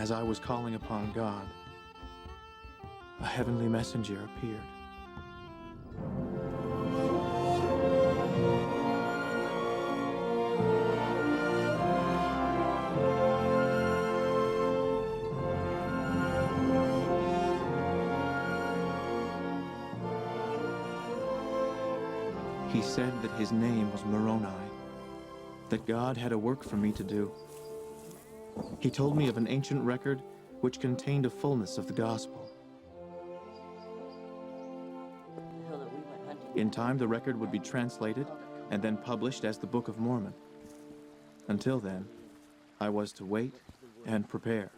as I was calling upon God, a heavenly messenger appeared. He said that his name was Moroni, that God had a work for me to do. He told me of an ancient record which contained a fullness of the gospel. In time, the record would be translated and then published as the Book of Mormon. Until then, I was to wait and prepare.